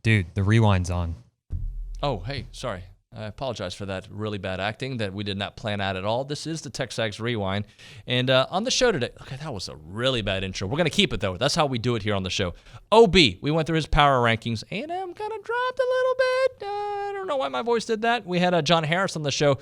Dude, the rewind's on. Oh, hey, sorry. I apologize for that really bad acting that we did not plan out at all. This is the TexAgs Rewind. And on the show today, okay, that was a really bad intro. We're going to keep it, though. That's how we do it here on the show. OB, we went through his power rankings. A&M kind of dropped a little bit. I don't know why my voice did that. We had John Harris on the show.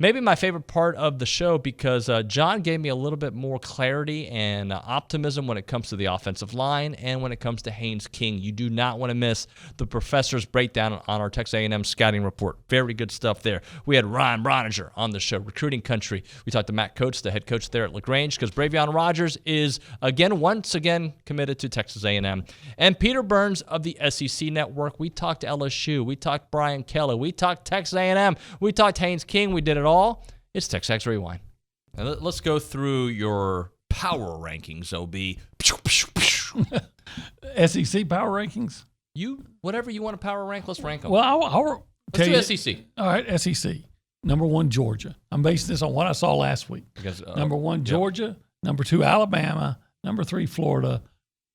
Maybe my favorite part of the show because John gave me a little bit more clarity and optimism when it comes to the offensive line and when it comes to Haynes King. You do not want to miss the professor's breakdown on our Texas A&M scouting report. Very good stuff there. We had Ryan Brauninger on the show, Recruiting Country. We talked to Matt Coates, the head coach there at LaGrange, because Bravion Rogers is once again committed to Texas A&M. And Peter Burns of the SEC Network. We talked LSU. We talked Brian Kelly. We talked Texas A&M. We talked Haynes King. We did it all. It's TexAgs Rewind. Now, let's go through your power rankings, OB. SEC power rankings? Whatever you want to power rank, let's rank them. Well, let's do SEC. All right, SEC. Number 1, Georgia. I'm basing this on what I saw last week. Because, number 1, Georgia. Yep. Number 2, Alabama. Number 3, Florida.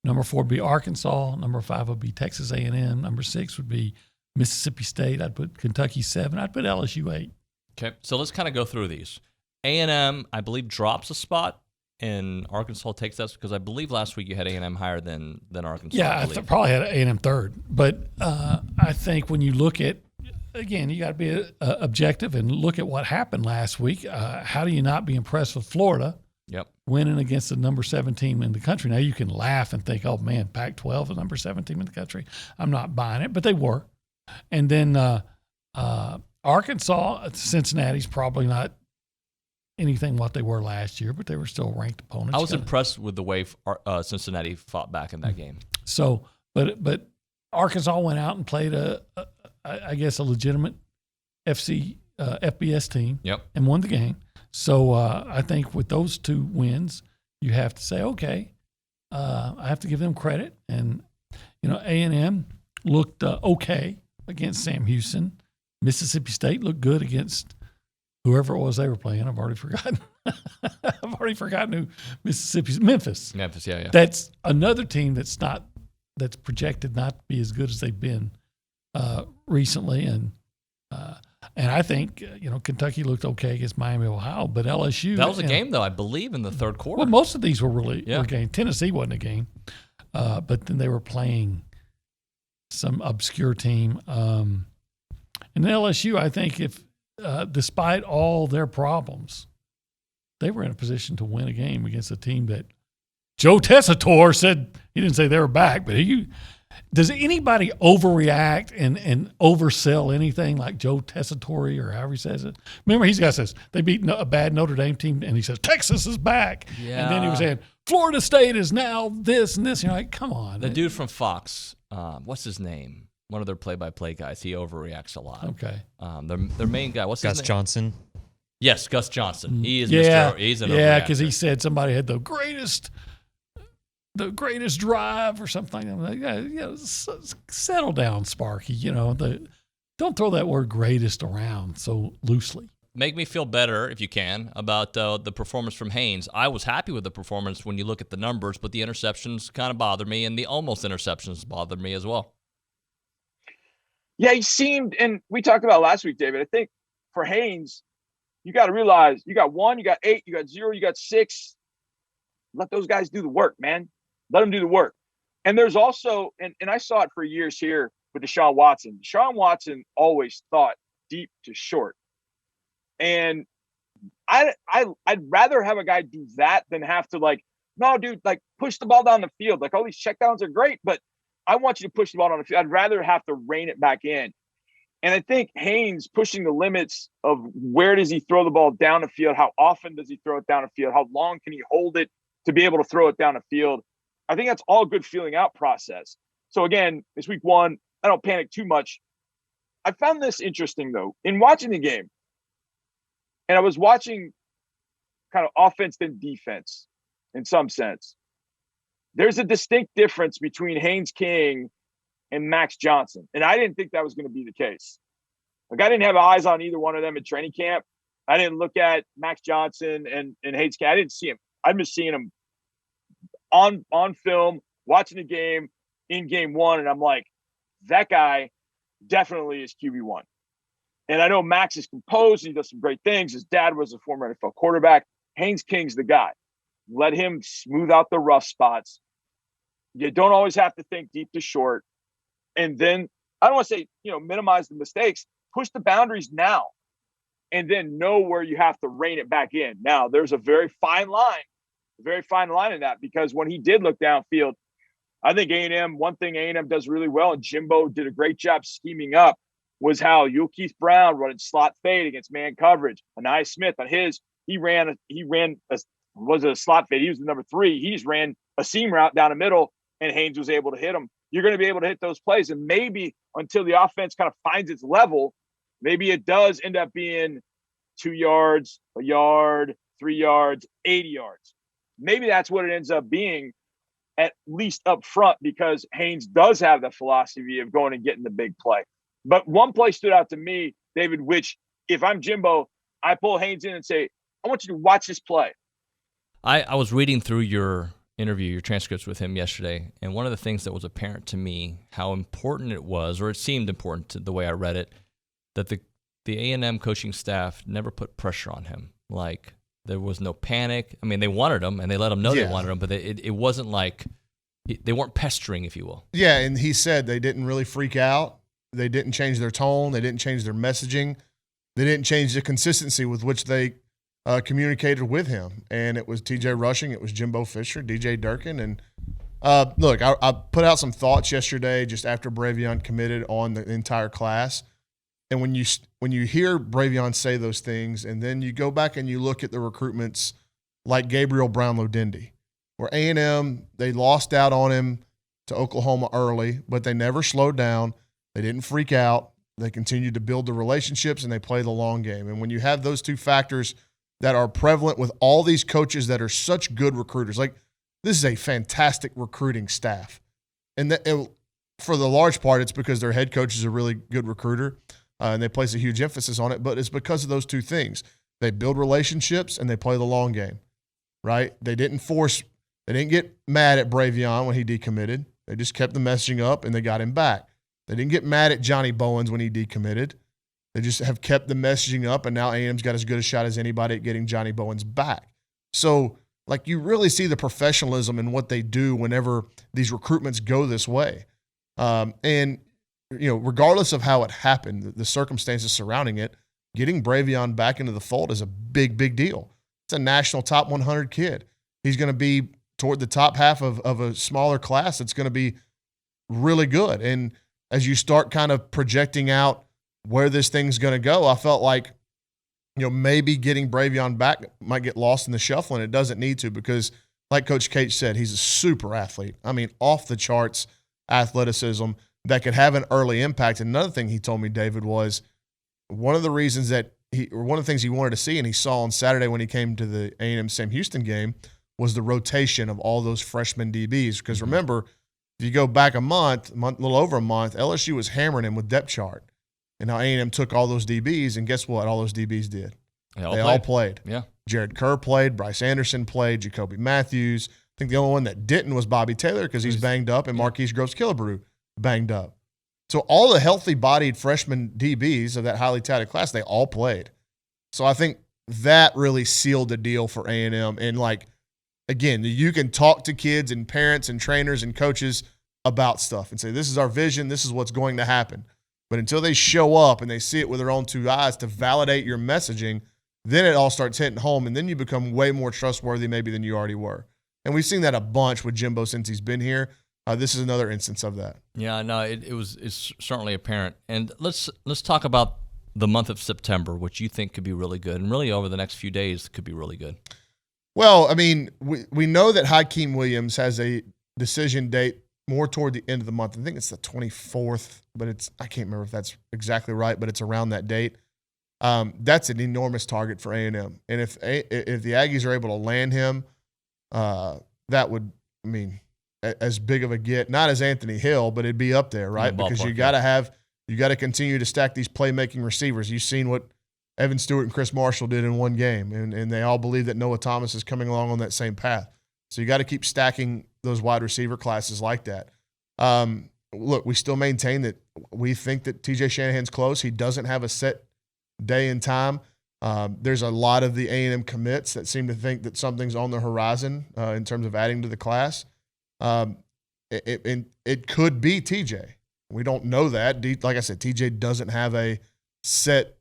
Number 4 would be Arkansas. Number 5 would be Texas A&M. Number 6 would be Mississippi State. I'd put Kentucky 7. I'd put LSU 8. Okay, so let's kind of go through these. A&M, I believe, drops a spot, and Arkansas takes that because I believe last week you had A&M higher than Arkansas. Yeah, I probably had A&M third. But I think when you look at, again, you got to be objective and look at what happened last week. How do you not be impressed with Florida? Yep. Winning against the number 7 team in the country. Now, you can laugh and think, oh, man, Pac-12, the number 7 team in the country. I'm not buying it, but they were. And then Arkansas, Cincinnati's probably not anything what they were last year, but they were still ranked opponents. I was impressed with the way Cincinnati fought back in that game. So, but Arkansas went out and played I guess a legitimate FBS team. Yep. And won the game. So I think with those 2 wins, you have to say, okay, I have to give them credit. And A&M looked okay against Sam Houston. Mississippi State looked good against whoever it was they were playing. I've already forgotten. Who Memphis. Memphis, yeah. That's another team that's projected not to be as good as they've been recently. And I think Kentucky looked okay against Miami, Ohio, but LSU. That was a game, though, I believe, in the third quarter. Well, most of these were were games. Tennessee wasn't a game, but then they were playing some obscure team. And LSU, I think, if despite all their problems, they were in a position to win a game against a team that Joe Tessitore said he didn't say they were back, but does anybody overreact and oversell anything like Joe Tessitore or however he says it? Remember, he's got says they beat a bad Notre Dame team, and he says Texas is back, and then he was saying Florida State is now this and this. You're like, come on, the dude from Fox, what's his name? One of their play-by-play guys. He overreacts a lot. Okay. Their main guy. What's his name? Gus Johnson. Yes, Gus Johnson. He is he's an overreactor. Because he said somebody had the greatest drive or something. I'm like, settle down, Sparky. Don't throw that word greatest around so loosely. Make me feel better, if you can, about the performance from Haynes. I was happy with the performance when you look at the numbers, but the interceptions kind of bothered me, and the almost interceptions bothered me as well. Yeah, he seemed, and we talked about last week, David, I think for Haynes, you got to realize you got 1, you got 8, you got 0, you got 6. Let those guys do the work, man. Let them do the work. And there's also, and I saw it for years here with Deshaun Watson. Deshaun Watson always thought deep to short. And I'd rather have a guy do that than have to no, dude, push the ball down the field. All these checkdowns are great, but I want you to push the ball on the field. I'd rather have to rein it back in. And I think Haynes pushing the limits of where does he throw the ball down the field? How often does he throw it down the field? How long can he hold it to be able to throw it down the field? I think that's all good feeling out process. So again, this week 1, I don't panic too much. I found this interesting though, in watching the game. And I was watching kind of offense than defense in some sense. There's a distinct difference between Haynes King and Max Johnson. And I didn't think that was going to be the case. I didn't have eyes on either one of them at training camp. I didn't look at Max Johnson and Haynes King. I didn't see him. I'm just seeing him on film, watching the game in game 1. And I'm like, that guy definitely is QB1. And I know Max is composed. He does some great things. His dad was a former NFL quarterback. Haynes King's the guy. Let him smooth out the rough spots. You don't always have to think deep to short. And then I don't want to say, minimize the mistakes. Push the boundaries now. And then know where you have to rein it back in. Now, there's a very fine line in that, because when he did look downfield, I think A&M, one thing A&M does really well, and Jimbo did a great job scheming up, was how Keith Brown running slot fade against man coverage. Anai Smith on his, he ran was it a slot fade? He was the number 3. He just ran a seam route down the middle, and Haynes was able to hit him. You're going to be able to hit those plays, and maybe until the offense kind of finds its level, maybe it does end up being 2 yards, a yard, 3 yards, 80 yards. Maybe that's what it ends up being, at least up front, because Haynes does have the philosophy of going and getting the big play. But one play stood out to me, David, which if I'm Jimbo, I pull Haynes in and say, I want you to watch this play. I was reading through your interview, your transcripts with him yesterday, and one of the things that was apparent to me, how important it was, or it seemed important to the way I read it, that the A&M coaching staff never put pressure on him. Like, there was no panic. I mean, they wanted him, and they let him know they wanted him, but it wasn't like they weren't pestering, if you will. Yeah, and he said they didn't really freak out. They didn't change their tone. They didn't change their messaging. They didn't change the consistency with which they communicated with him. And it was TJ Rushing. It was Jimbo Fisher, DJ Durkin. And look, I put out some thoughts yesterday just after Bravion committed on the entire class. And when you hear Bravion say those things, and then you go back and you look at the recruitments like Gabriel Brownlow-Dindy, where A&M, they lost out on him to Oklahoma early, but they never slowed down. They didn't freak out. They continued to build the relationships, and they play the long game. And when you have those two factors that are prevalent with all these coaches that are such good recruiters, like this is a fantastic recruiting staff. And for the large part, it's because their head coach is a really good recruiter, and they place a huge emphasis on it, but it's because of those two things. They build relationships, and they play the long game, right? They didn't get mad at Bravion when he decommitted. They just kept the messaging up, and they got him back. They didn't get mad at Johnny Bowens when he decommitted. They just have kept the messaging up, and now A&M's got as good a shot as anybody at getting Johnny Bowens back. So, like, you really see the professionalism in what they do whenever these recruitments go this way. And, regardless of how it happened, the circumstances surrounding it, getting Bravion back into the fold is a big, big deal. It's a national top 100 kid. He's going to be toward the top half of a smaller class that's going to be really good. And as you start kind of projecting out where this thing's going to go, I felt like, maybe getting Bravion back might get lost in the shuffle, and it doesn't need to, because like Coach Cage said, he's a super athlete. I mean, off the charts athleticism that could have an early impact. And another thing he told me, David, was one of the reasons one of the things he wanted to see, and he saw on Saturday when he came to the A&M Sam Houston game, was the rotation of all those freshman DBs. Because remember, if you go back a little over a month, LSU was hammering him with depth chart. And now A&M took all those DBs, and guess what? All those DBs did. They all played. Yeah. Jared Kerr played. Bryce Anderson played. Jacoby Matthews. I think the only one that didn't was Bobby Taylor because he's banged up, and Marquise Groves-Killebrew banged up. So all the healthy-bodied freshman DBs of that highly touted class, they all played. So I think that really sealed the deal for A&M. And, again, you can talk to kids and parents and trainers and coaches about stuff and say, this is our vision, this is what's going to happen. But until they show up and they see it with their own two eyes to validate your messaging, then it all starts hitting home, and then you become way more trustworthy maybe than you already were. And we've seen that a bunch with Jimbo since he's been here. This is another instance of that. Yeah, no, it's certainly apparent. And let's talk about the month of September, which you think could be really good, and really over the next few days could be really good. Well, I mean, we know that Hakeem Williams has a decision date more toward the end of the month. I think it's the 24th, but I can't remember if that's exactly right, but it's around that date. That's an enormous target for A&M. And if the Aggies are able to land him, that would, as big of a get, not as Anthony Hill, but it'd be up there, right? Because you got to continue to stack these playmaking receivers. You've seen what Evan Stewart and Chris Marshall did in one game, and they all believe that Noah Thomas is coming along on that same path. So you got to keep stacking those wide receiver classes like that. look, we still maintain that we think that TJ Shanahan's close. He doesn't have a set day and time. There's a lot of the A&M commits that seem to think that something's on the horizon in terms of adding to the class. It could be TJ. We don't know that. Like I said, TJ doesn't have a set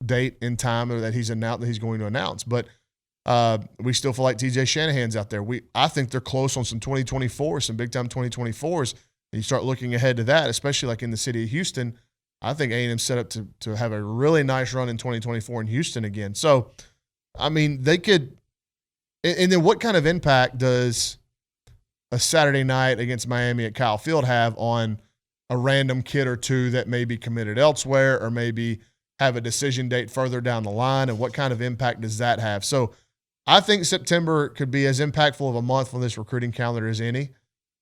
date and time that he's announced that he's going to announce. But we still feel like TJ Shanahan's out there. I think they're close on some 2024s, some big-time 2024s. And you start looking ahead to that, especially like in the city of Houston. I think A&M's set up to have a really nice run in 2024 in Houston again. So, I mean, they could – and then what kind of impact does a Saturday night against Miami at Kyle Field have on a random kid or two that may be committed elsewhere or maybe have a decision date further down the line, and what kind of impact does that have? So I think September could be as impactful of a month on this recruiting calendar as any,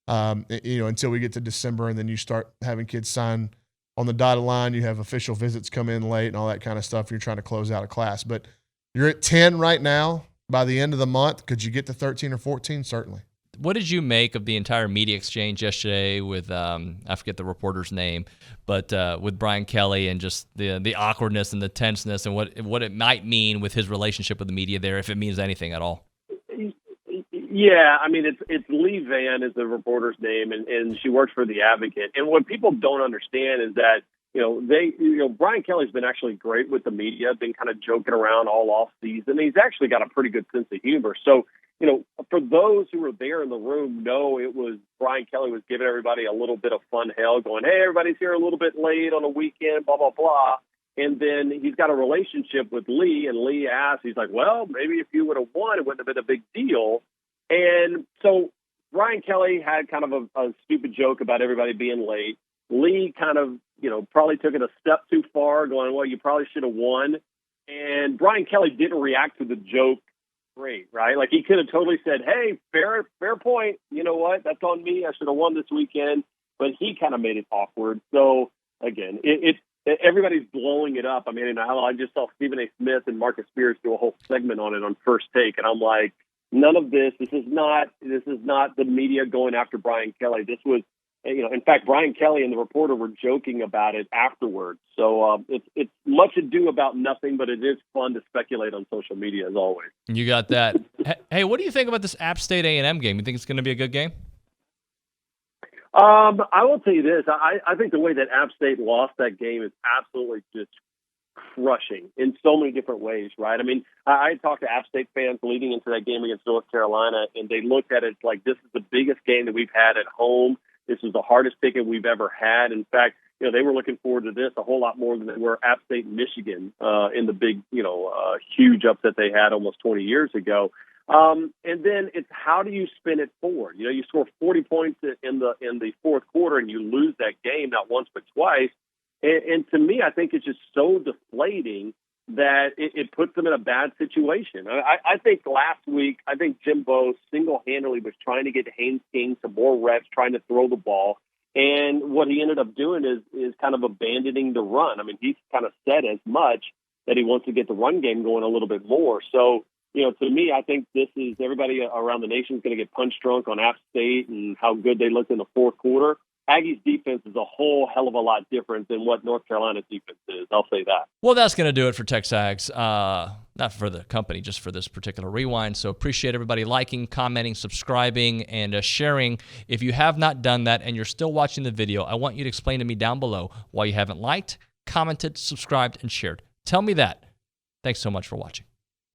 until we get to December, and then you start having kids sign on the dotted line. You have official visits come in late and all that kind of stuff. You're trying to close out a class. But you're at 10 right now. By the end of the month, could you get to 13 or 14? Certainly. What did you make of the entire media exchange yesterday with, I forget the reporter's name, but with Brian Kelly and just the awkwardness and the tenseness and what it might mean with his relationship with the media there, if it means anything at all? Yeah, I mean, it's Lee Van is the reporter's name, and she works for The Advocate. And what people don't understand is that, Brian Kelly's been actually great with the media, been kind of joking around all off season. He's actually got a pretty good sense of humor. So, for those who were there in the room, it was Brian Kelly was giving everybody a little bit of fun hell, going, hey, everybody's here a little bit late on a weekend, blah, blah, blah. And then he's got a relationship with Lee, and Lee asked, he's like, well, maybe if you would have won, it wouldn't have been a big deal. And so Brian Kelly had kind of a stupid joke about everybody being late. Lee kind of, probably took it a step too far, going, well, you probably should have won. And Brian Kelly didn't react to the joke great, right? Like, he could have totally said, hey, fair point. You know what? That's on me. I should have won this weekend. But he kind of made it awkward. So, again, everybody's blowing it up. I mean, I just saw Stephen A. Smith and Marcus Spears do a whole segment on it on First Take, and I'm like, none of this is not the media going after Brian Kelly. This was, in fact, Brian Kelly and the reporter were joking about it afterwards. So it's much ado about nothing, but it is fun to speculate on social media as always. You got that. Hey, what do you think about this App State A&M game? You think it's going to be a good game? I will tell you this. I think the way that App State lost that game is absolutely just crushing in so many different ways, right? I mean, I talked to App State fans leading into that game against North Carolina, and they looked at it like, this is the biggest game that we've had at home. This is the hardest ticket we've ever had. In fact, they were looking forward to this a whole lot more than they were App State and Michigan in the big, huge upset they had almost 20 years ago. And then it's how do you spin it forward? You score 40 points in the fourth quarter and you lose that game not once but twice. And to me, I think it's just so deflating that it puts them in a bad situation. I think last week, Jimbo single-handedly was trying to get Haynes King some more reps, trying to throw the ball. And what he ended up doing is kind of abandoning the run. I mean, he's kind of said as much that he wants to get the run game going a little bit more. So, to me, I think this is everybody around the nation is going to get punch drunk on App State and how good they looked in the fourth quarter. Aggie's defense is a whole hell of a lot different than what North Carolina's defense is. I'll say that. Well, that's going to do it for TexAgs. Not for the company, just for this particular rewind. So appreciate everybody liking, commenting, subscribing, and sharing. If you have not done that and you're still watching the video, I want you to explain to me down below why you haven't liked, commented, subscribed, and shared. Tell me that. Thanks so much for watching.